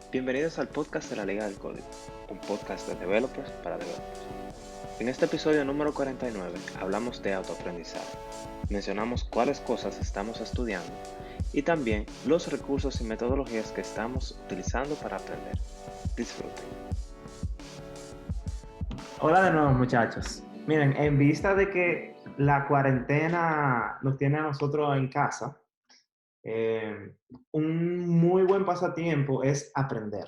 Bienvenidos al podcast de la Liga del Código, un podcast de developers para developers. En este episodio número 49 hablamos de autoaprendizaje. Mencionamos cuáles cosas estamos estudiando y también los recursos y metodologías que estamos utilizando para aprender. Disfruten. Hola de nuevo, muchachos. Miren, en vista de que la cuarentena nos tiene a nosotros en casa, un muy buen pasatiempo es aprender.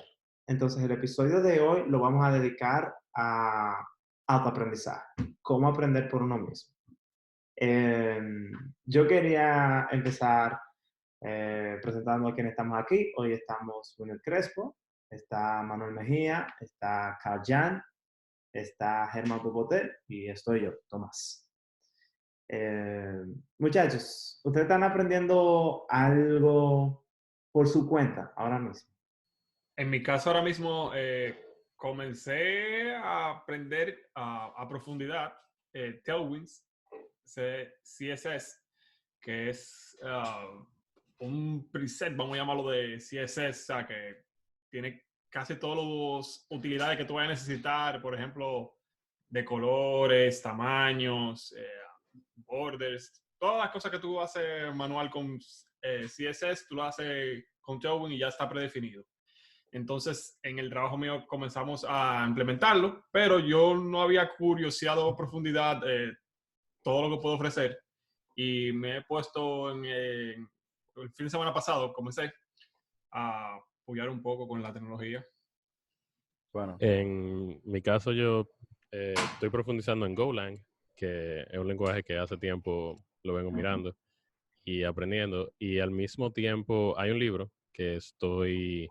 Entonces, el episodio de hoy lo vamos a dedicar a autoaprendizaje, cómo aprender por uno mismo. Eh, yo quería empezar presentando a quienes estamos aquí. Hoy estamos Wilmer Crespo, está Manuel Mejía, está Carl Jan, está Germán Popoter y estoy yo, Tomás. Eh, Muchachos, ¿ustedes están aprendiendo algo por su cuenta ahora mismo? En mi caso ahora mismo comencé a aprender a profundidad Tailwinds, CSS, que es un preset, vamos a llamarlo de CSS, o sea, que tiene casi todas las utilidades que tú vayas a necesitar, por ejemplo, de colores, tamaños, borders, todas las cosas que tú haces manual con CSS, tú lo haces con Tailwind y ya está predefinido. Entonces, en el trabajo mío comenzamos a implementarlo, pero yo no había curioseado a profundidad todo lo que puedo ofrecer y me he puesto el fin de semana pasado, comencé a apoyar un poco con la tecnología. Bueno, en mi caso yo estoy profundizando en Golang, que es un lenguaje que hace tiempo lo vengo mirando y aprendiendo, y al mismo tiempo hay un libro que estoy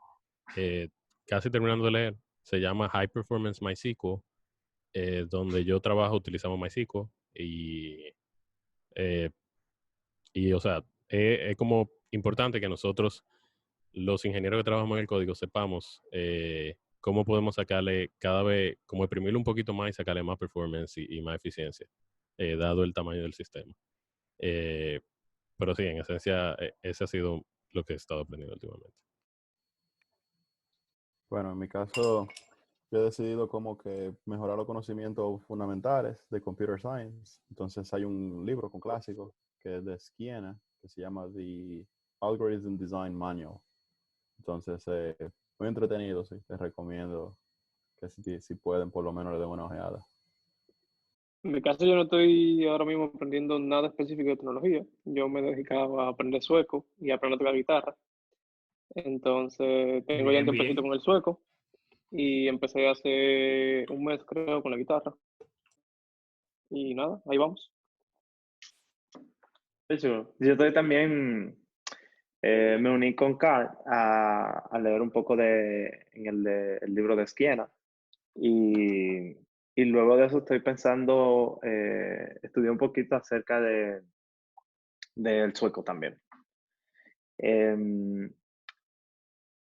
casi terminando de leer, se llama High Performance MySQL, donde yo trabajo, utilizamos MySQL eh, y o sea, es como importante que nosotros, los ingenieros que trabajamos en el código, sepamos cómo podemos sacarle cada vez, como exprimirle un poquito más y sacarle más performance y más eficiencia, dado el tamaño del sistema. Pero sí, en esencia, ese ha sido lo que he estado aprendiendo últimamente. Bueno, en mi caso, yo he decidido como que mejorar los conocimientos fundamentales de Computer Science. Entonces hay un libro con clásicos que es de Schiena, que se llama The Algorithm Design Manual. Entonces, muy entretenido, sí. Les recomiendo que si pueden, por lo menos le den una ojeada. En mi caso, yo no estoy ahora mismo aprendiendo nada específico de tecnología. Yo me dedicaba a aprender sueco y a aprender a tocar guitarra. Entonces, tengo ya un tiempecito con el sueco y empecé hace un mes, creo, con la guitarra. Y nada, ahí vamos. De hecho, yo estoy también, me uní con Carl a leer un poco el libro de Schiena y luego de eso estoy pensando, estudié un poquito acerca del sueco también.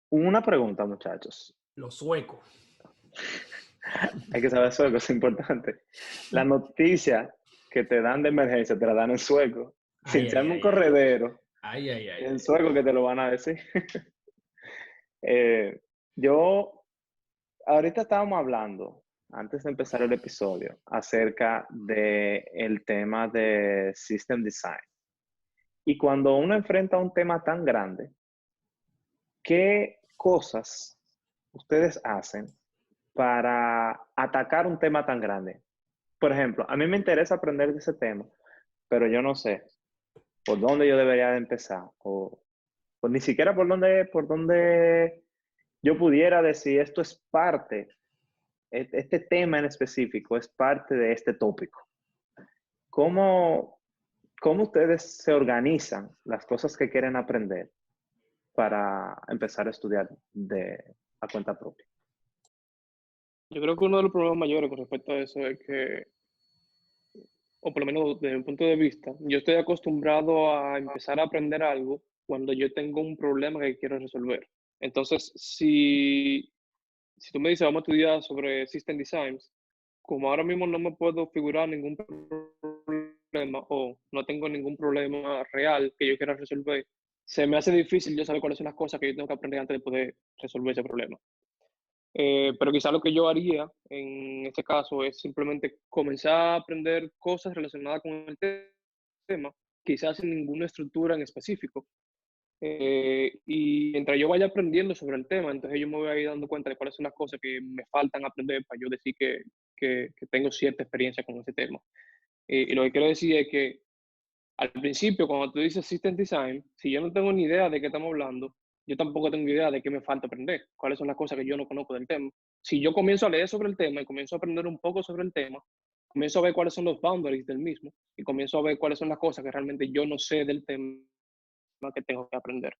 Una pregunta, muchachos. Los suecos. Hay que saber sueco, es importante. La noticia que te dan de emergencia te la dan en sueco. Si te llama un corredero, en sueco que te lo van a decir. Yo, ahorita estábamos hablando, antes de empezar el episodio, acerca del tema de System Design. Y cuando uno enfrenta un tema tan grande, ¿qué cosas ustedes hacen para atacar un tema tan grande? Por ejemplo, a mí me interesa aprender de ese tema, pero yo no sé por dónde yo debería de empezar o ni siquiera por dónde yo pudiera decir esto es parte, este tema en específico es parte de este tópico. ¿Cómo ustedes se organizan las cosas que quieren aprender para empezar a estudiar a cuenta propia? Yo creo que uno de los problemas mayores con respecto a eso es que, o por lo menos desde mi punto de vista, yo estoy acostumbrado a empezar a aprender algo cuando yo tengo un problema que quiero resolver. Entonces, si tú me dices, vamos a estudiar sobre System Designs, como ahora mismo no me puedo figurar ningún problema o no tengo ningún problema real que yo quiera resolver, se me hace difícil yo saber cuáles son las cosas que yo tengo que aprender antes de poder resolver ese problema. Pero quizá lo que yo haría en este caso es simplemente comenzar a aprender cosas relacionadas con el tema, quizás sin ninguna estructura en específico. Y mientras yo vaya aprendiendo sobre el tema, entonces yo me voy a ir dando cuenta de cuáles son las cosas que me faltan aprender para yo decir que tengo cierta experiencia con ese tema. Y lo que quiero decir es que al principio, cuando tú dices System Design, si yo no tengo ni idea de qué estamos hablando, yo tampoco tengo idea de qué me falta aprender, cuáles son las cosas que yo no conozco del tema. Si yo comienzo a leer sobre el tema y comienzo a aprender un poco sobre el tema, comienzo a ver cuáles son los boundaries del mismo y comienzo a ver cuáles son las cosas que realmente yo no sé del tema que tengo que aprender.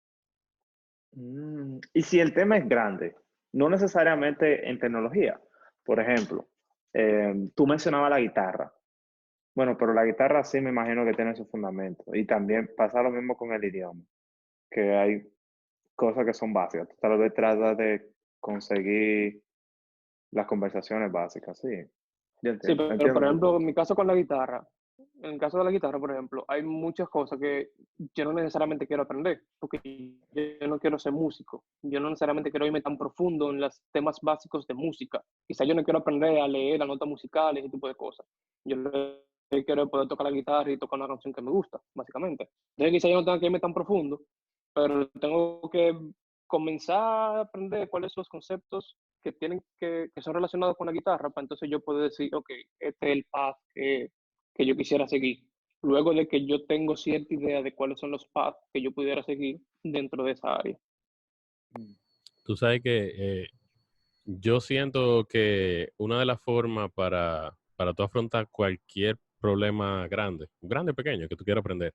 Y si el tema es grande, no necesariamente en tecnología. Por ejemplo, tú mencionabas la guitarra. Bueno, pero la guitarra sí me imagino que tiene su fundamento. Y también pasa lo mismo con el idioma, que hay cosas que son básicas. Tú tal vez tratas de conseguir las conversaciones básicas, sí. Yo Sí, entiendo, pero por entiendo tu ejemplo, en punto. mi caso con la guitarra, en el caso de la guitarra, por ejemplo, hay muchas cosas que yo no necesariamente quiero aprender, porque yo no quiero ser músico, yo no necesariamente quiero irme tan profundo en los temas básicos de música. Quizá yo no quiero aprender a leer las notas musicales y ese tipo de cosas. Yo lo que quiero es poder tocar la guitarra y tocar una canción que me gusta, básicamente. Entonces quizá yo no tenga que irme tan profundo, pero tengo que comenzar a aprender cuáles son los conceptos que son relacionados con la guitarra, para entonces yo puedo decir, ok, este es el path que yo quisiera seguir. Luego de que yo tengo cierta idea de cuáles son los paths que yo pudiera seguir dentro de esa área. Tú sabes que yo siento que una de las formas para tú afrontar cualquier problema grande, grande o pequeño, que tú quieras aprender,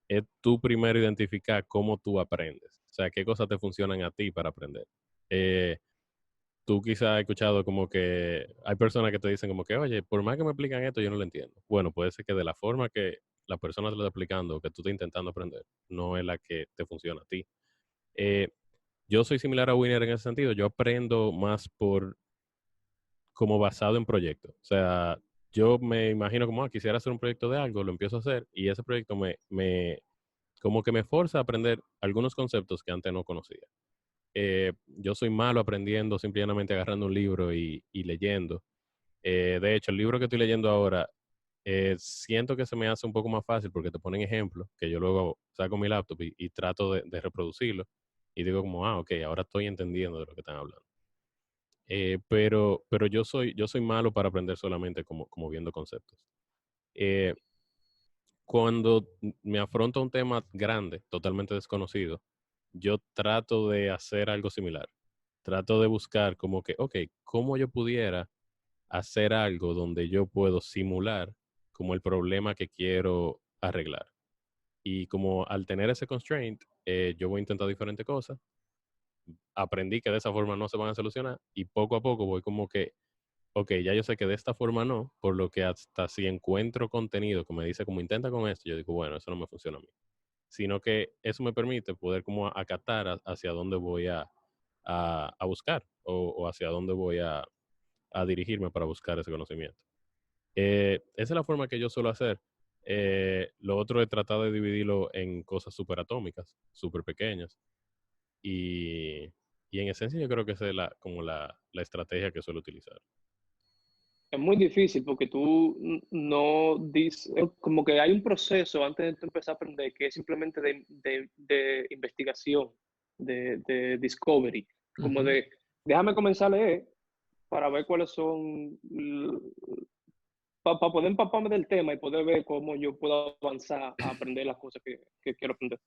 es tú primero identificar cómo tú aprendes. O sea, qué cosas te funcionan a ti para aprender. Tú quizás has escuchado como que hay personas que te dicen como que, oye, por más que me explican esto, yo no lo entiendo. Bueno, puede ser que de la forma que la persona te lo está explicando o que tú estás intentando aprender, no es la que te funciona a ti. Eh, yo soy similar a Winner en ese sentido. Yo aprendo más como basado en proyectos. O sea, yo me imagino como, quisiera hacer un proyecto de algo, lo empiezo a hacer y ese proyecto como que me forza a aprender algunos conceptos que antes no conocía. Yo soy malo aprendiendo simplemente agarrando un libro y leyendo. De hecho, el libro que estoy leyendo ahora, siento que se me hace un poco más fácil porque te ponen ejemplos que yo luego saco mi laptop y trato de reproducirlo y digo como, ok, ahora estoy entendiendo de lo que están hablando. Pero yo soy malo para aprender solamente como viendo conceptos. Eh, Cuando me afronto a un tema grande, totalmente desconocido, yo trato de hacer algo similar. Trato de buscar como que, ok, ¿cómo yo pudiera hacer algo donde yo puedo simular como el problema que quiero arreglar? Y como al tener ese constraint, yo voy a intentar diferentes cosas. Aprendí que de esa forma no se van a solucionar y poco a poco voy como que, ok, ya yo sé que de esta forma no, por lo que hasta si encuentro contenido que me dice como intenta con esto, yo digo, bueno, eso no me funciona a mí. Sino que eso me permite poder como acatar hacia dónde voy a buscar o hacia dónde voy a dirigirme para buscar ese conocimiento. Esa es la forma que yo suelo hacer. Lo otro es tratar de dividirlo en cosas súper atómicas, súper pequeñas. Y, y en esencia yo creo que esa es como la estrategia que suelo utilizar. Es muy difícil porque tú no dices, como que hay un proceso antes de tú empezar a aprender que es simplemente de investigación, de discovery, como de déjame comenzar a leer para ver cuáles son, para poder empaparme del tema y poder ver cómo yo puedo avanzar a aprender las cosas que quiero aprender.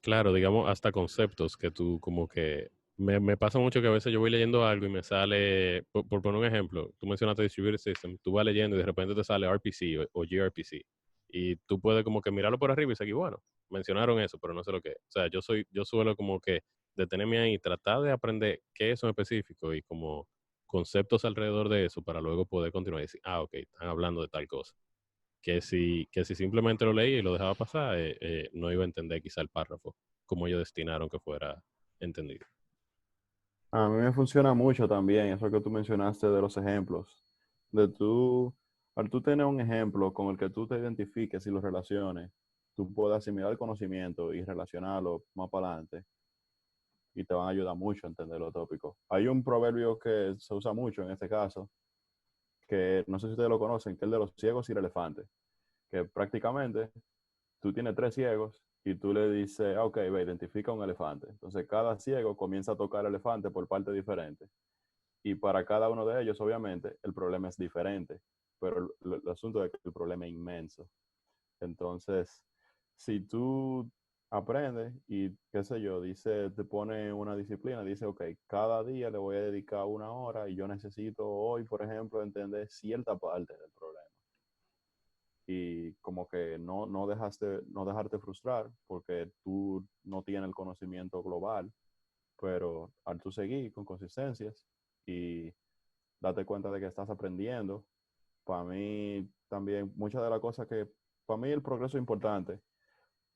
Claro, digamos, hasta conceptos que tú como que... Me pasa mucho que a veces yo voy leyendo algo y me sale, por poner un ejemplo, tú mencionaste Distributed System, tú vas leyendo y de repente te sale RPC o gRPC y tú puedes como que mirarlo por arriba y seguir, bueno, mencionaron eso, pero no sé lo que es. O sea, yo suelo como que detenerme ahí, tratar de aprender qué es eso en específico y como conceptos alrededor de eso para luego poder continuar y decir, ok, están hablando de tal cosa. Que si simplemente lo leía y lo dejaba pasar, no iba a entender quizá el párrafo como ellos destinaron que fuera entendido. A mí me funciona mucho también eso que tú mencionaste de los ejemplos. Al tú tener un ejemplo con el que tú te identifiques y lo relaciones, tú puedes asimilar el conocimiento y relacionarlo más para adelante y te van a ayudar mucho a entender los tópicos. Hay un proverbio que se usa mucho en este caso, que no sé si ustedes lo conocen, que es el de los ciegos y el elefante, que prácticamente tú tienes 3 ciegos y tú le dices, ok, ve, identifica un elefante. Entonces cada ciego comienza a tocar el elefante por partes diferentes. Y para cada uno de ellos, obviamente, el problema es diferente, pero el asunto es que el problema es inmenso. Entonces, si tú aprendes y, qué sé yo, dice, te pone una disciplina, dice, ok, cada día le voy a dedicar 1 hora y yo necesito hoy, por ejemplo, entender cierta parte del problema. Y como que no dejarte frustrar porque tú no tienes el conocimiento global, pero al tú seguir con consistencias y date cuenta de que estás aprendiendo, para mí también muchas de las cosas que, para mí el progreso es importante,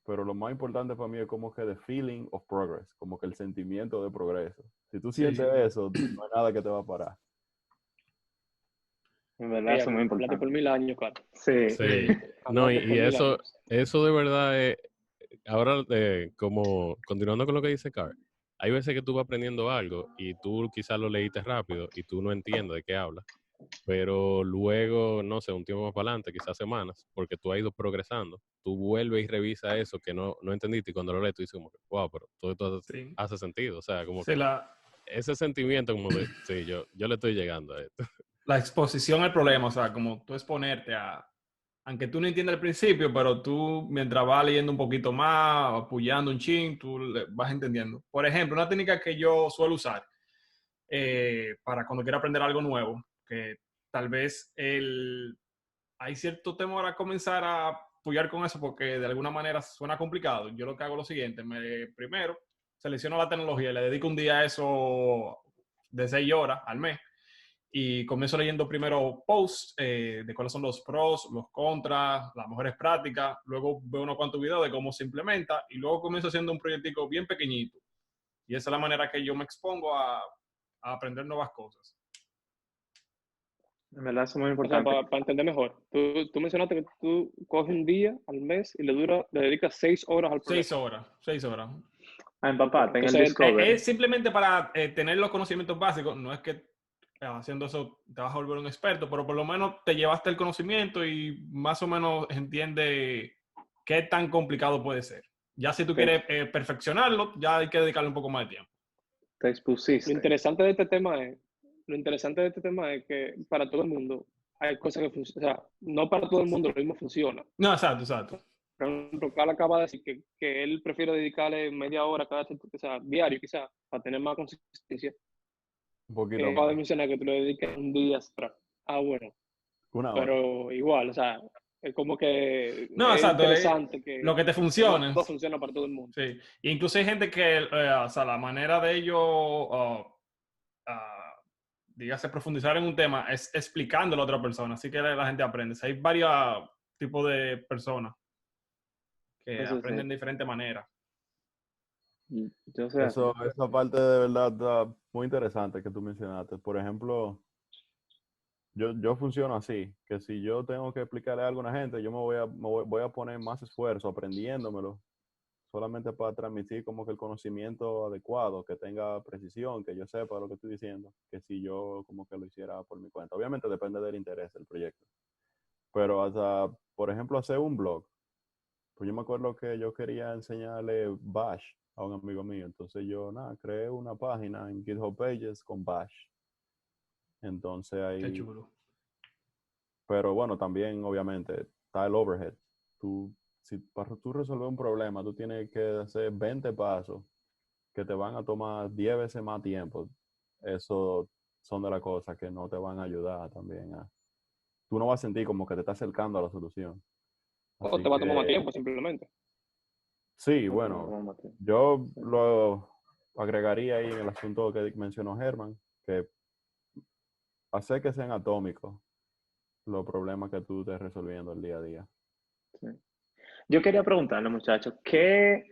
pero lo más importante para mí es como que the feeling of progress, como que el sentimiento de progreso. Si tú sientes eso, no hay nada que te va a parar. En verdad, eso es muy Hablate por importante. 1000 años, claro. Sí. Sí, no, Hablate por y 1000 eso, años. eso de verdad es, ahora como continuando con lo que dice Carl, hay veces que tú vas aprendiendo algo y tú quizás lo leíste rápido y tú no entiendes de qué habla, pero luego, no sé, un tiempo más para adelante, quizás semanas, porque tú has ido progresando, tú vuelves y revisas eso que no entendiste y cuando lo lees tú dices como que, wow, pero todo esto Sí. hace sentido, o sea, como Sí, que ese sentimiento como de, sí, yo le estoy llegando a esto. la exposición al problema, o sea, como tú exponerte a, aunque tú no entiendas el principio, pero tú mientras vas leyendo un poquito más, apoyando un chin, tú vas entendiendo. Por ejemplo, una técnica que yo suelo usar para cuando quiero aprender algo nuevo, que tal vez hay cierto temor a comenzar a apoyar con eso porque de alguna manera suena complicado. Yo lo que hago es lo siguiente, primero selecciono la tecnología y le dedico un día a eso de 6 horas al mes y comienzo leyendo primero posts de cuáles son los pros, los contras, las mejores prácticas, luego veo unos cuantos videos de cómo se implementa y luego comienzo haciendo un proyectico bien pequeñito. Y esa es la manera que yo me expongo a aprender nuevas cosas. En verdad, eso es muy O sea, importante. para entender mejor. Tú mencionaste que tú coges un día al mes y le dedicas 6 horas al problema. 6 horas, 6 horas. Ah, papá, ten el Entonces, Discovery. Es simplemente para tener los conocimientos básicos, no es que haciendo eso te vas a volver un experto, pero por lo menos te llevaste el conocimiento y más o menos entiende qué tan complicado puede ser. Ya si tú te, quieres perfeccionarlo, ya hay que dedicarle un poco más de tiempo. te lo expusiste. interesante de este tema es que para todo el mundo hay cosas que funcionan. O sea, no para todo el mundo lo mismo funciona. No, exacto, exacto. Por ejemplo, Carl acaba de decir que él prefiere dedicarle media hora o sea, diario quizás, para tener más consistencia. Un poquito Acaba de más. mencionar que tú le dedicas un día extra. Ah, bueno. 1 hora. Pero igual, o sea, es como que No, es exacto. interesante Lo que te que no funcione. todo funciona para todo el mundo. Sí. E incluso hay gente que, o sea, la manera de ellos, dígase, profundizar en un tema es explicándolo a otra persona. Así que la gente aprende. O sea, hay varios tipos de personas que Eso aprenden sí. de diferente manera. Yo sé así. Esa parte de verdad está muy interesante que tú mencionaste. Por ejemplo, yo funciono así, que si yo tengo que explicarle algo a una gente, yo voy a poner más esfuerzo aprendiéndomelo, solamente para transmitir como que el conocimiento adecuado, que tenga precisión, que yo sepa lo que estoy diciendo, que si yo como que lo hiciera por mi cuenta. Obviamente depende del interés del proyecto. Pero hasta, por ejemplo, hacer un blog. Pues yo me acuerdo que yo quería enseñarle Bash a un amigo mío. Entonces yo, creé una página en GitHub Pages con Bash. Entonces Qué ahí, chulo. pero bueno, también obviamente está el overhead. Para tú resolver un problema, tú tienes que hacer 20 pasos que te van a tomar 10 veces más tiempo. Eso son de las cosas que no te van a ayudar también. Tú no vas a sentir como que te estás acercando a la solución. O Así te va a tomar más que tiempo simplemente. sí, No, bueno, no, Mateo. yo lo agregaría ahí en el asunto que mencionó Germán, que hacer que sean atómicos los problemas que tú estés resolviendo el día a día. Sí. Yo quería preguntarle, muchachos, ¿qué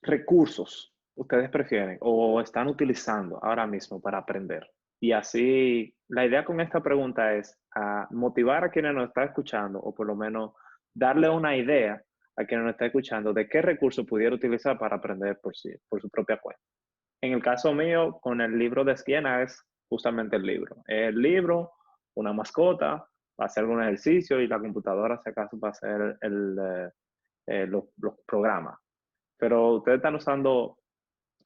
recursos ustedes prefieren o están utilizando ahora mismo para aprender? Y así, la idea con esta pregunta es motivar a quienes nos están escuchando o por lo menos darle una idea a quien nos está escuchando de qué recurso pudiera utilizar para aprender por su propia cuenta. En el caso mío, con el libro de Esquiena es justamente el libro. El libro, una mascota, va a hacer algún ejercicio y la computadora, si acaso, va a hacer los programas. Pero ustedes están usando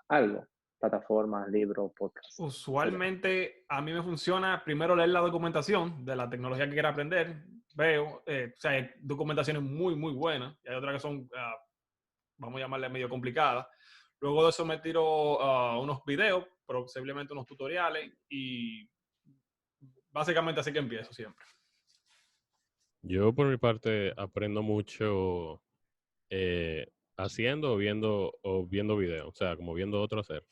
algo, plataformas, libros, podcasts. Usualmente a mí me funciona primero leer la documentación de la tecnología que quiera aprender. Veo, o sea, hay documentaciones muy, muy buenas y hay otras que son, vamos a llamarle medio complicadas. Luego de eso me tiro unos videos, posiblemente unos tutoriales y básicamente así que empiezo siempre. Yo por mi parte aprendo mucho haciendo o viendo videos, o sea, como viendo otro hacer.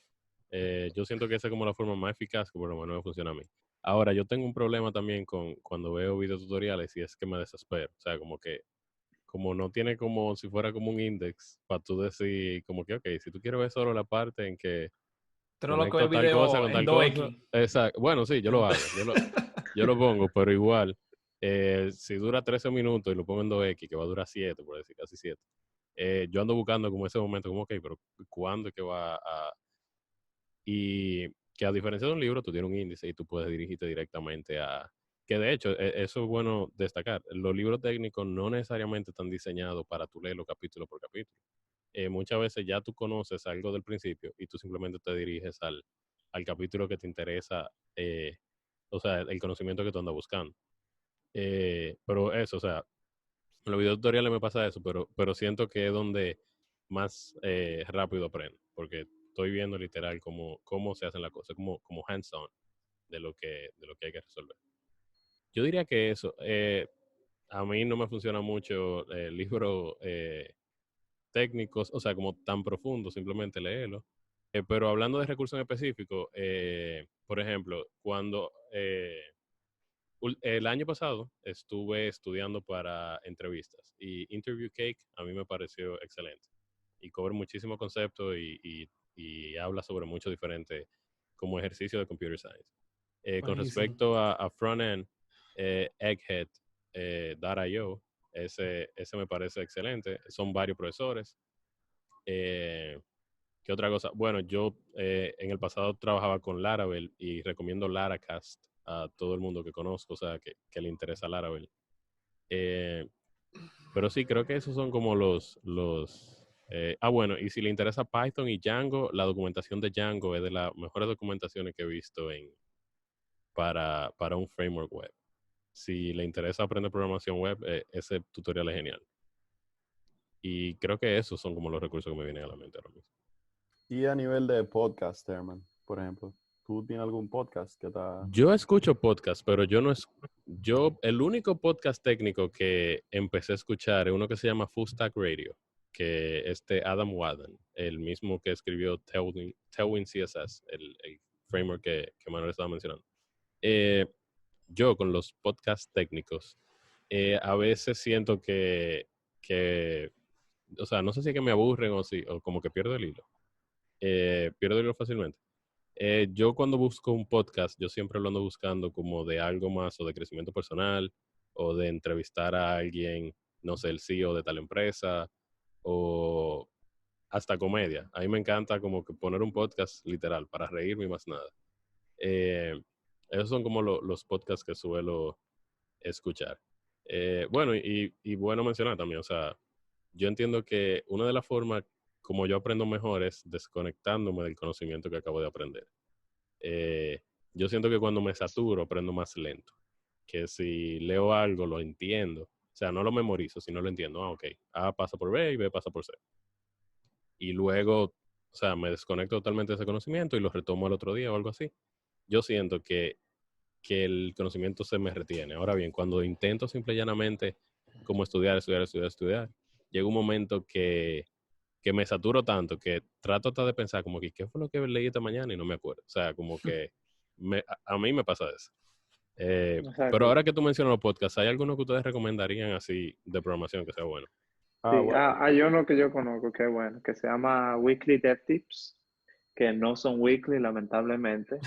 Yo siento que esa es como la forma más eficaz que por lo menos me funciona a mí. Ahora, yo tengo un problema también con cuando veo videotutoriales y es que me desespero. O sea, como no tiene como si fuera como un index para tú decir como que, ok, si tú quieres ver solo la parte en que Pero lo que conecto el tal cosa video con en tal cosa. 2X. Exacto. Bueno, sí, yo lo hago. Yo lo pongo, pero igual, si dura 13 minutos y lo pongo en 2X, que va a durar 7, por decir, casi 7, yo ando buscando como ese momento, como, ok, pero ¿cuándo es que va a...? Y que a diferencia de un libro, tú tienes un índice y tú puedes dirigirte directamente a... Que de hecho, eso es bueno destacar. Los libros técnicos no necesariamente están diseñados para tú leerlo capítulo por capítulo. Muchas veces ya tú conoces algo del principio y tú simplemente te diriges al capítulo que te interesa, o sea, el conocimiento que tú andas buscando. Pero eso, o sea, en los videos tutoriales me pasa eso, pero siento que es donde más rápido aprendo, porque estoy viendo literal cómo se hacen las cosas, como hands-on de lo que hay que resolver. Yo diría que eso, a mí no me funciona mucho libros técnicos, o sea, como tan profundos, simplemente leerlo. Pero hablando de recursos en específico, por ejemplo, cuando el año pasado estuve estudiando para entrevistas y Interview Cake a mí me pareció excelente y cubre muchísimos conceptos y habla sobre mucho diferente como ejercicio de computer science. Con Buenísimo. respecto a front-end, Egghead, .io, ese me parece excelente. Son varios profesores. ¿Qué otra cosa? Bueno, yo en el pasado trabajaba con Laravel y recomiendo Laracast a todo el mundo que conozco, o sea, que le interesa Laravel. Pero sí, creo que esos son como bueno, y si le interesa Python y Django, la documentación de Django es de las mejores documentaciones que he visto para un framework web. Si le interesa aprender programación web, ese tutorial es genial. Y creo que esos son como los recursos que me vienen a la mente ahora mismo. Y a nivel de podcast, Herman, por ejemplo, ¿tú tienes algún podcast que está...? Yo escucho podcast, pero el único podcast técnico que empecé a escuchar es uno que se llama Full Stack Radio, que es de Adam Wadden, el mismo que escribió Tailwind CSS, el framework que Manuel estaba mencionando. Yo con los podcasts técnicos, a veces siento que, o sea, no sé si es que me aburren o como que pierdo el hilo. Pierdo el hilo fácilmente. Yo cuando busco un podcast, yo siempre lo ando buscando como de algo más o de crecimiento personal o de entrevistar a alguien, no sé, el CEO de tal empresa o hasta comedia. A mí me encanta como que poner un podcast literal para reírme y más nada. Esos son como los podcasts que suelo escuchar. Bueno, y bueno mencionar también, o sea, yo entiendo que una de las formas como yo aprendo mejor es desconectándome del conocimiento que acabo de aprender. Yo siento que cuando me saturo aprendo más lento, que si leo algo lo entiendo, o sea, no lo memorizo, sino lo entiendo. Ok, A pasa por B y B pasa por C. Y luego, o sea, me desconecto totalmente de ese conocimiento y lo retomo al otro día o algo así. Yo siento que el conocimiento se me retiene. Ahora bien, cuando intento simple y llanamente como estudiar, llega un momento que me saturo tanto que trato hasta de pensar como que qué fue lo que leí esta mañana y no me acuerdo. O sea, como que a mí me pasa eso. Pero ahora que tú mencionas los podcasts, ¿hay alguno que ustedes recomendarían así de programación que sea bueno? Sí, Bueno, hay uno que yo conozco que es bueno, que se llama Weekly Dev Tips, que no son weekly, lamentablemente,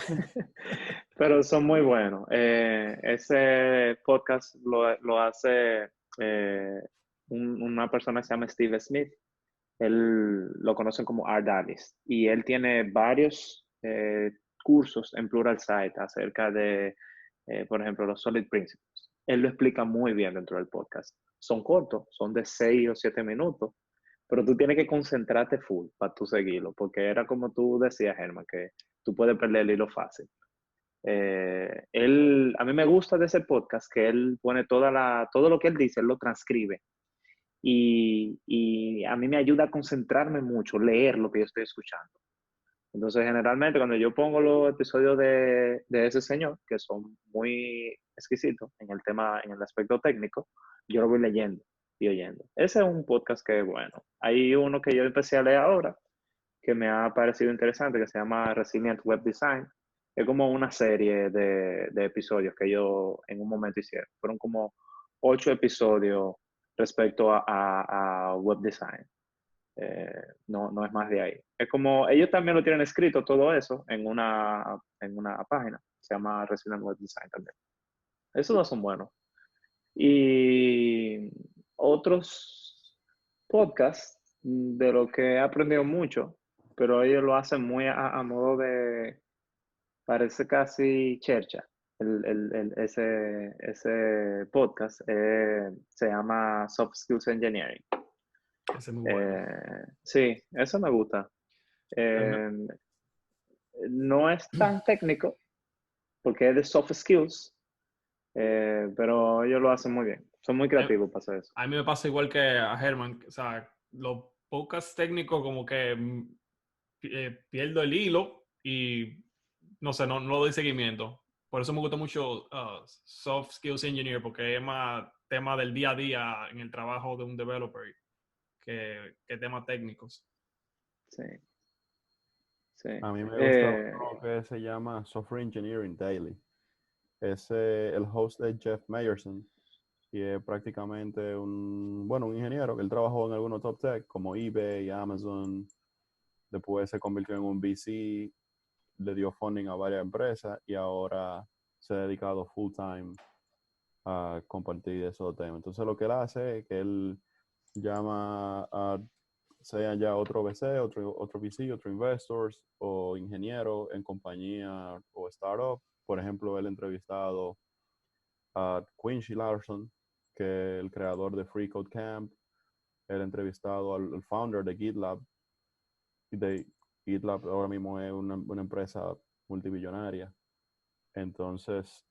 pero son muy buenos. Ese podcast lo hace una persona que se llama Steve Smith. Él lo conocen como Art Dallas. Y él tiene varios cursos en Pluralsight acerca de, por ejemplo, los Solid Principles. Él lo explica muy bien dentro del podcast. Son cortos, son de 6 o 7 minutos, pero tú tienes que concentrarte full para tú seguirlo, porque era como tú decías, Germán, que tú puedes perder el hilo fácil. A mí me gusta de ese podcast que él pone todo lo que él dice, él lo transcribe. Y a mí me ayuda a concentrarme mucho, leer lo que yo estoy escuchando. Entonces, generalmente, cuando yo pongo los episodios de ese señor, que son muy exquisitos en el tema, en el aspecto técnico, yo lo voy leyendo y oyendo. Ese es un podcast que, bueno, hay uno que yo empecé a leer ahora, que me ha parecido interesante, que se llama Resilient Web Design. Es como una serie de episodios que ellos en un momento hicieron. Fueron como 8 episodios respecto a web design. No es más de ahí. Es como, ellos también lo tienen escrito todo eso en una página. Se llama Resident Web Design también. Esos dos son buenos. Y otros podcasts de lo que he aprendido mucho, pero ellos lo hacen muy a modo de, parece casi chercha. Ese podcast se llama Soft Skills Engineering. Ese es muy bueno. Sí, eso me gusta. No es tan técnico porque es de soft skills, pero ellos lo hacen muy bien. Son muy creativos para hacer eso. A mí me pasa igual que a Herman. O sea, los podcasts técnicos como que pierdo el hilo y no sé, no le doy seguimiento. Por eso me gusta mucho Soft Skills Engineer, porque es más tema del día a día en el trabajo de un developer que temas técnicos. Sí. Sí. A mí me gusta uno que se llama Software Engineering Daily. Es el host de Jeff Mayerson y es prácticamente un ingeniero que él trabajó en algunos top tech como eBay, Amazon. Después se convirtió en un VC, le dio funding a varias empresas y ahora se ha dedicado full time a compartir esos temas. Entonces lo que él hace es que él llama a sea ya otro VC, otro VC, otro investors o ingeniero en compañía o startup. Por ejemplo, él ha entrevistado a Quincy Larson, que es el creador de Free Code Camp. Él ha entrevistado al founder de GitLab. GitLab ahora mismo es una empresa multibillonaria. Entonces,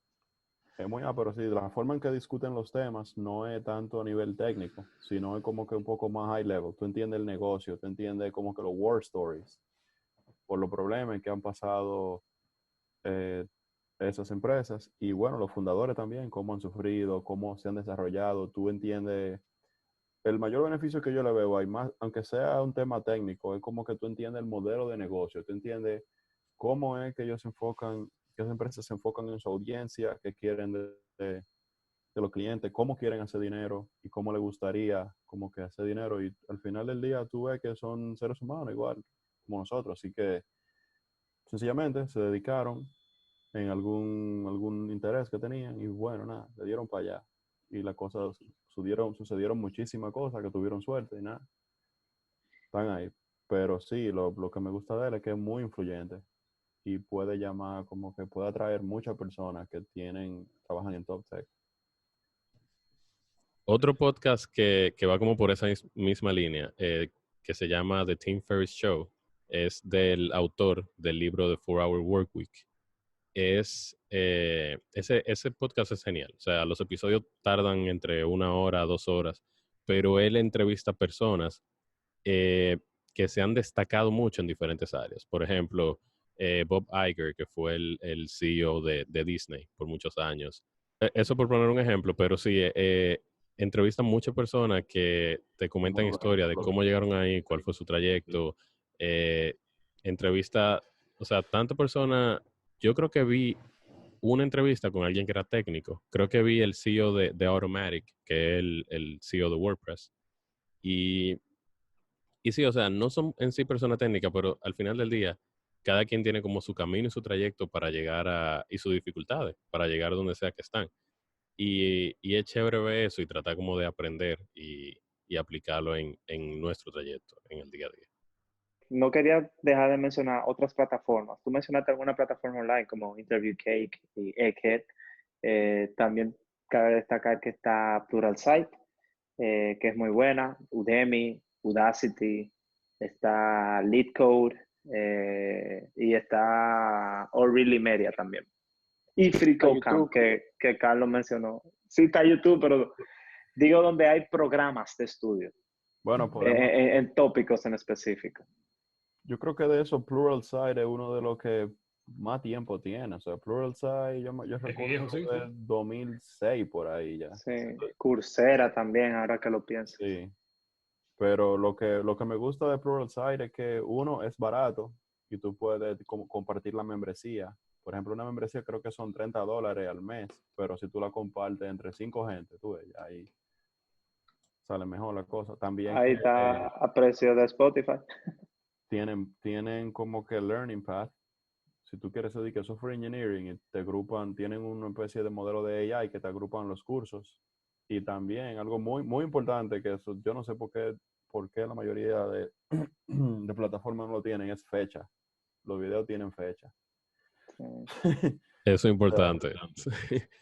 es muy pero sí, la forma en que discuten los temas no es tanto a nivel técnico, sino es como que un poco más high level. Tú entiendes el negocio, tú entiendes como que los war stories, por los problemas que han pasado esas empresas y bueno, los fundadores también, cómo han sufrido, cómo se han desarrollado. Tú entiendes el mayor beneficio que yo le veo, hay más, aunque sea un tema técnico, es como que tú entiendes el modelo de negocio, tú entiendes cómo es que ellos se enfocan, que esas empresas se enfocan en su audiencia, qué quieren de los clientes, cómo quieren hacer dinero y cómo les gustaría como que hacer dinero. Y al final del día tú ves que son seres humanos igual como nosotros, así que sencillamente se dedicaron en algún interés que tenían y bueno, nada, le dieron para allá. Y las cosas sucedieron muchísimas cosas que tuvieron suerte y nada, están ahí. Pero sí, lo que me gusta de él es que es muy influyente y puede llamar, como que puede atraer muchas personas que trabajan en top tech. Otro podcast que va como por esa misma línea, que se llama The Tim Ferriss Show, es del autor del libro The 4-Hour Workweek. Ese podcast es genial. O sea, los episodios tardan entre 1 hora a 2 horas, pero él entrevista personas que se han destacado mucho en diferentes áreas. Por ejemplo, Bob Iger, que fue el CEO de Disney por muchos años. Eso por poner un ejemplo, pero sí, entrevistan muchas personas que te comentan historias de cómo llegaron ahí, cuál fue su trayecto. Entrevista, o sea, tantas personas. Yo creo que vi una entrevista con alguien que era técnico. Creo que vi el CEO de Automatic, que es el CEO de WordPress. Y sí, o sea, no son en sí personas técnicas, pero al final del día, cada quien tiene como su camino y su trayecto para llegar y sus dificultades, para llegar donde sea que están. Y es chévere ver eso y tratar como de aprender y y aplicarlo en nuestro trayecto, en el día a día. No quería dejar de mencionar otras plataformas. Tú mencionaste alguna plataforma online como Interview Cake y Egghead. También cabe destacar que está Pluralsight, que es muy buena, Udemy, Udacity, está LeetCode, y está All Really Media también. Y FreeCodeCamp, que Carlos mencionó. Sí, está YouTube, pero digo donde hay programas de estudio, Bueno, en tópicos en específico. yo creo que de eso Pluralsight es uno de los que más tiempo tiene. O sea, Pluralsight yo Es recuerdo viejo, sí, sí. del 2006 por ahí ya. Sí, Coursera también, ahora que lo pienso. Sí. Pero lo que me gusta de Pluralsight es que uno es barato y tú puedes compartir la membresía. Por ejemplo, una membresía creo que son $30 al mes, pero si tú la compartes entre 5 gente, tú ves, ahí sale mejor la cosa. También Ahí está a precio de Spotify. tienen como que Learning Path. Si tú quieres dedicar software engineering, y te agrupan, tienen una especie de modelo de AI que te agrupan los cursos. Y también algo muy, muy importante, que eso, yo no sé por qué la mayoría de, de plataformas no lo tienen, es fecha. Los videos tienen fecha. Sí. Eso es importante.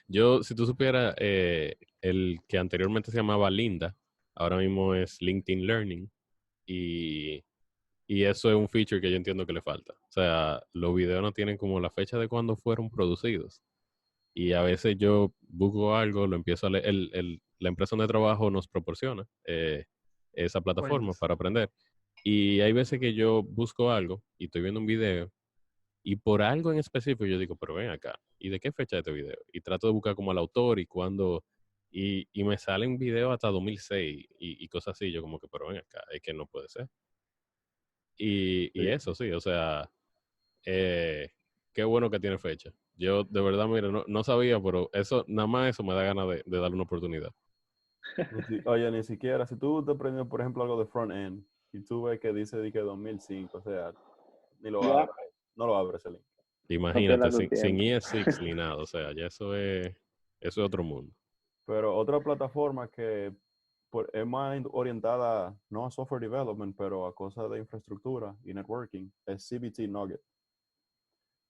Yo, si tú supieras, el que anteriormente se llamaba Linda, ahora mismo es LinkedIn Learning, y, y eso es un feature que yo entiendo que le falta. O sea, los videos no tienen como la fecha de cuando fueron producidos. Y a veces yo busco algo, lo empiezo a leer, la empresa donde trabajo nos proporciona esa plataforma Fuentes. para aprender. Y hay veces que yo busco algo y estoy viendo un video y por algo en específico yo digo, pero ven acá, ¿y de qué fecha es este video? Y trato de buscar como el autor y cuándo, y me salen videos hasta 2006 y cosas así. Yo como que, pero ven acá, es que no puede ser. Y Sí. eso sí, o sea, eh, qué bueno que tiene fecha. Yo de verdad, mira, no sabía, pero eso, nada más eso me da ganas de darle una oportunidad. Oye, ni siquiera, si tú te aprendes, por ejemplo, algo de front-end y tú ves que dice de que 2005, o sea, ni lo Ya, abres, no lo abres el link. no Imagínate, pierdas tu sin tiempo. ES6 ni nada, o sea, ya eso es otro mundo. Pero otra plataforma que es más orientada no a software development, pero a cosas de infraestructura y networking, es CBT Nugget.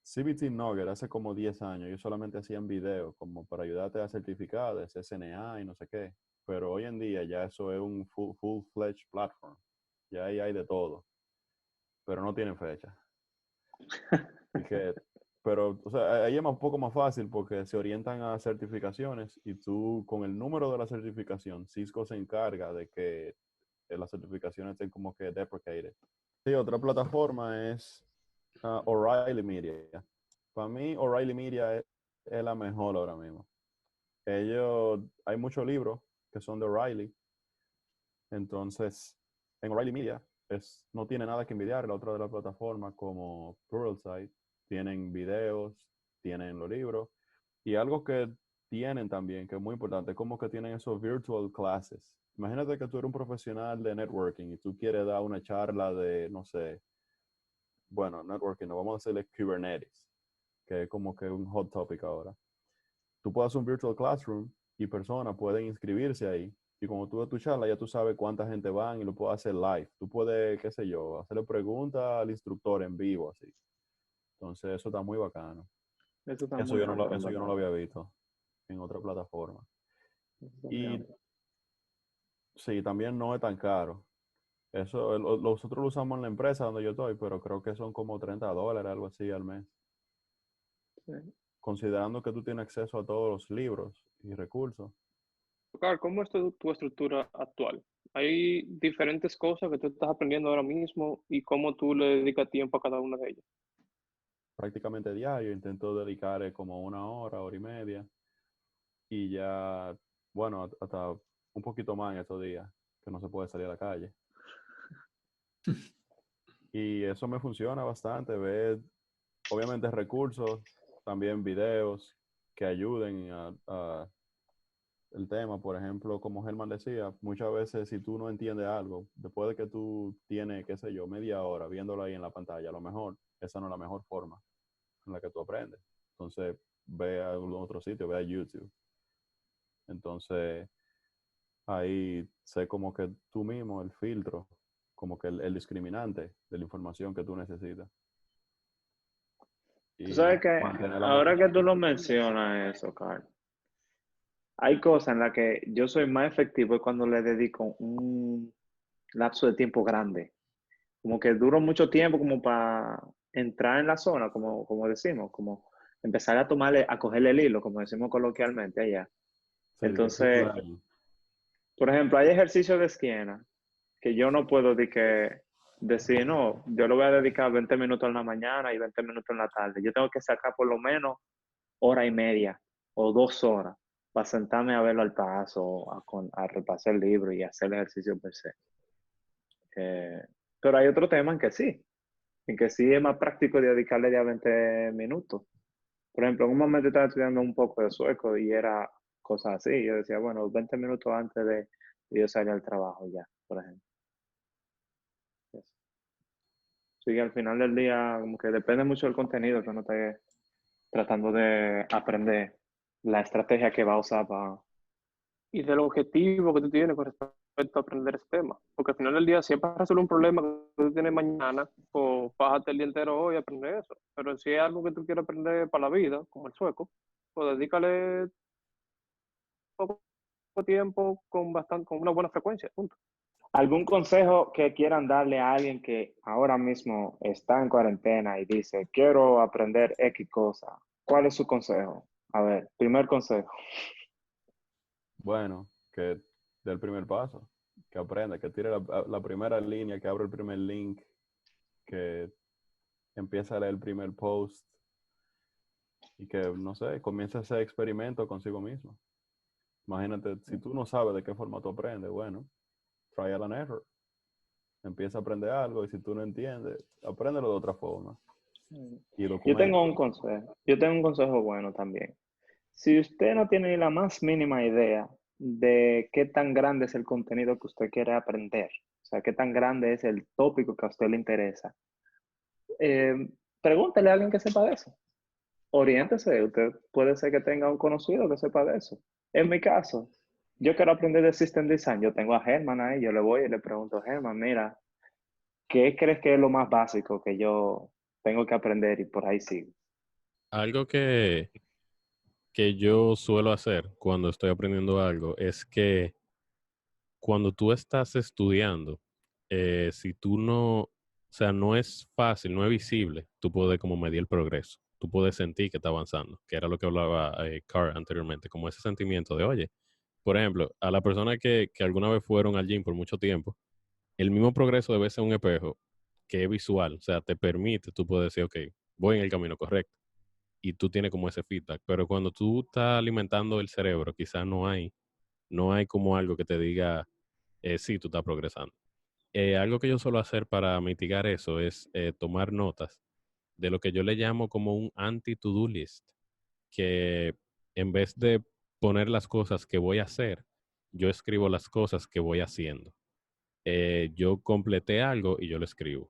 CBT Nugget hace como 10 años, ellos solamente hacían videos como para ayudarte a certificar de CCNA y no sé qué. Pero hoy en día ya eso es un full-fledged platform. Ya ahí hay de todo, pero no tienen fecha. Y que, pero, o sea, ahí es un poco más fácil porque se orientan a certificaciones y tú con el número de la certificación, Cisco se encarga de que las certificaciones estén como que deprecated. Sí, otra plataforma es O'Reilly Media. Para mí, O'Reilly Media es la mejor ahora mismo. Hay muchos libros que son de O'Reilly. Entonces, en O'Reilly Media no tiene nada que envidiar la otra de la plataforma como Pluralsight. Tienen videos, tienen los libros. Y algo que tienen también, que es muy importante, es como que tienen esos virtual classes. Imagínate que tú eres un profesional de networking y tú quieres dar una charla de, no sé, bueno, networking, no vamos a hacerle Kubernetes, que es como que un hot topic ahora. Tú puedes hacer un virtual classroom y personas pueden inscribirse ahí. Y como tú das tu charla, ya tú sabes cuánta gente van y lo puedes hacer live. Tú puedes, qué sé yo, hacerle preguntas al instructor en vivo, así. Entonces, eso está muy bacano. Eso está Eso muy yo no bueno, lo, en eso yo no verdad. lo había visto en otra plataforma. Eso está muy Y bueno. sí, también no es tan caro. Eso, nosotros lo usamos en la empresa donde yo estoy, pero creo que son como $30, algo así al mes. Sí. Considerando que tú tienes acceso a todos los libros y recursos. Carl, ¿cómo es tu estructura actual? Hay diferentes cosas que tú estás aprendiendo ahora mismo y cómo tú le dedicas tiempo a cada una de ellas. Prácticamente diario, intento dedicar como 1 hora, hora y media, y ya, bueno, hasta un poquito más en estos días, que no se puede salir a la calle. Y eso me funciona bastante, ver, obviamente recursos, también videos que ayuden a el tema. Por ejemplo, como Germán decía, muchas veces si tú no entiendes algo, después de que tú tienes, qué sé yo, media hora viéndolo ahí en la pantalla, a lo mejor esa no es la mejor forma en la que tú aprendes. Entonces, ve a algún otro sitio, ve a YouTube. Entonces, ahí sé como que tú mismo, el filtro, como que el discriminante de la información que tú necesitas. Tú Y sabes que mantener la ahora que tú motivación. lo mencionas eso, Carl, hay cosas en las que yo soy más efectivo cuando le dedico un lapso de tiempo grande. Como que duro mucho tiempo como para entrar en la zona, como decimos, como empezar a tomarle, a cogerle el hilo, como decimos coloquialmente allá. Sí, de que tú Entonces, learning. por ejemplo, hay ejercicios de esquina que yo no puedo decir, no, yo lo voy a dedicar 20 minutos en la mañana y 20 minutos en la tarde. Yo tengo que sacar por lo menos hora y media o 2 horas para sentarme a verlo al paso, a repasar el libro y hacer el ejercicio per se. Pero hay otro tema en que sí es más práctico dedicarle ya 20 minutos. Por ejemplo, en un momento estaba estudiando un poco de sueco y era cosas así. Yo decía, bueno, 20 minutos antes de yo salir al trabajo ya, por ejemplo. Yes. Sí, al final del día, como que depende mucho del contenido que uno esté tratando de aprender, la estrategia que va a usar para... Y del objetivo que tú tienes con respecto a aprender ese tema. Porque al final del día, si es para resolver un problema que tú tienes mañana, pues bájate el día entero hoy a aprender eso. Pero si es algo que tú quieres aprender para la vida, como el sueco, pues dedícale poco tiempo con una buena frecuencia, punto. ¿Algún consejo que quieran darle a alguien que ahora mismo está en cuarentena y dice, quiero aprender X cosa? ¿Cuál es su consejo? A ver, primer consejo. Bueno, que dé el primer paso, que aprenda, que tire la primera línea, que abra el primer link, que empiece a leer el primer post y que, no sé, comience a hacer experimentos consigo mismo. Imagínate, si tú no sabes de qué forma tú aprendes, bueno, trial and error. Empieza a aprender algo y si tú no entiendes, apréndelo de otra forma y documenta. Yo tengo un consejo bueno también. Si usted no tiene ni la más mínima idea de qué tan grande es el contenido que usted quiere aprender, o sea, qué tan grande es el tópico que a usted le interesa, eh, pregúntele a alguien que sepa de eso. Oriéntese, usted puede ser que tenga un conocido que sepa de eso. En mi caso, yo quiero aprender de System Design, yo tengo a Germán ahí, yo le voy y le pregunto, Germán, mira, ¿qué crees que es lo más básico que yo tengo que aprender? Y por ahí sigo. Algo que yo suelo hacer cuando estoy aprendiendo algo es que cuando tú estás estudiando, si tú no, o sea, no es fácil, no es visible, tú puedes como medir el progreso, tú puedes sentir que está avanzando, que era lo que hablaba Carr anteriormente, como ese sentimiento de, oye, por ejemplo, a la persona que alguna vez fueron al gym por mucho tiempo, el mismo progreso debe ser un espejo que es visual, o sea, te permite, tú puedes decir, ok, voy en el camino correcto, y tú tienes como ese feedback, pero cuando tú estás alimentando el cerebro, quizás no hay como algo que te diga, sí, tú estás progresando. Algo que yo suelo hacer para mitigar eso es tomar notas de lo que yo le llamo como un anti-to-do list, que en vez de poner las cosas que voy a hacer, yo escribo las cosas que voy haciendo. Yo completé algo y yo lo escribo.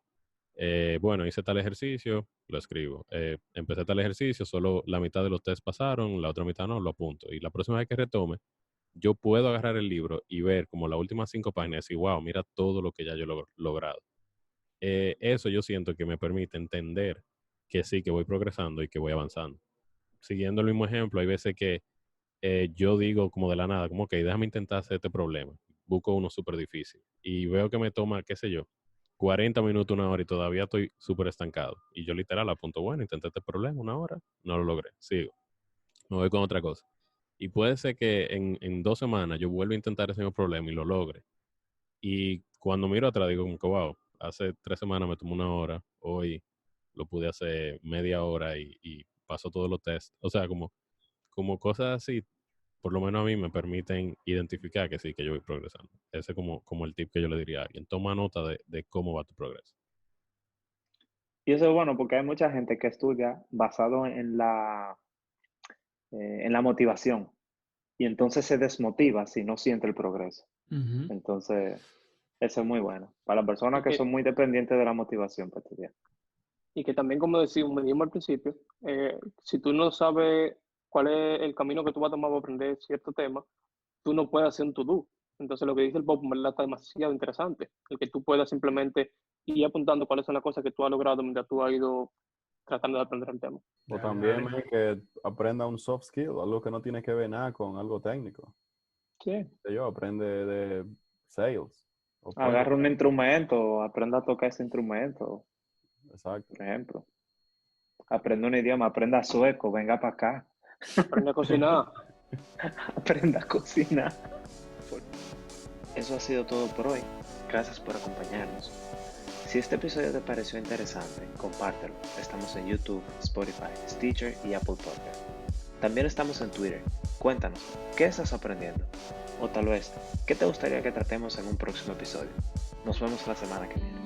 Bueno, hice tal ejercicio, lo escribo. Empecé tal ejercicio, solo la mitad de los test pasaron, la otra mitad no, lo apunto. Y la próxima vez que retome, yo puedo agarrar el libro y ver como las últimas 5 páginas y wow, mira todo lo que ya yo he logrado. Eso yo siento que me permite entender que sí, que voy progresando y que voy avanzando. Siguiendo el mismo ejemplo, hay veces que yo digo como de la nada, como que déjame intentar hacer este problema. Busco uno súper difícil y veo que me toma, qué sé yo, 40 minutos, 1 hora y todavía estoy súper estancado. Y yo literal apunto, bueno, intenté este problema 1 hora, no lo logré, sigo, me voy con otra cosa. Y puede ser que en 2 semanas yo vuelva a intentar ese mismo problema y lo logre. Y cuando miro atrás digo como que, wow, hace 3 semanas me tomó 1 hora, hoy lo pude hacer media hora y paso todos los tests. O sea, como cosas así, por lo menos a mí me permiten identificar que sí, que yo voy progresando. Ese es como el tip que yo le diría a alguien. Toma nota de cómo va tu progreso. Y eso es bueno porque hay mucha gente que estudia basado en la motivación y entonces se desmotiva si no siente el progreso. Ujú. Entonces, eso es muy bueno para las personas Y que que, son muy dependientes de la motivación para estudiar. y que también, como decimos al principio, si tú no sabes cuál es el camino que tú vas a tomar para aprender cierto tema, tú no puedes hacer un to-do. Entonces lo que dice el Bob, en verdad, está demasiado interesante. El que tú puedas simplemente ir apuntando cuáles son las cosas que tú has logrado mientras tú has ido tratando de aprender el tema. O también es que aprenda un soft skill, algo que no tiene que ver nada con algo técnico. Sí. Yo aprende de sales. Agarra un instrumento, aprenda a tocar ese instrumento. Exacto. Por ejemplo. Aprenda un idioma, aprenda sueco, venga para acá. Aprende a cocinar. Aprenda a cocinar. Eso ha sido todo por hoy. Gracias por acompañarnos. Si este episodio te pareció interesante, compártelo. Estamos en YouTube, Spotify, Stitcher y Apple Podcast. También estamos en Twitter. Cuéntanos, ¿qué estás aprendiendo? O tal vez, ¿qué te gustaría que tratemos en un próximo episodio? Nos vemos la semana que viene.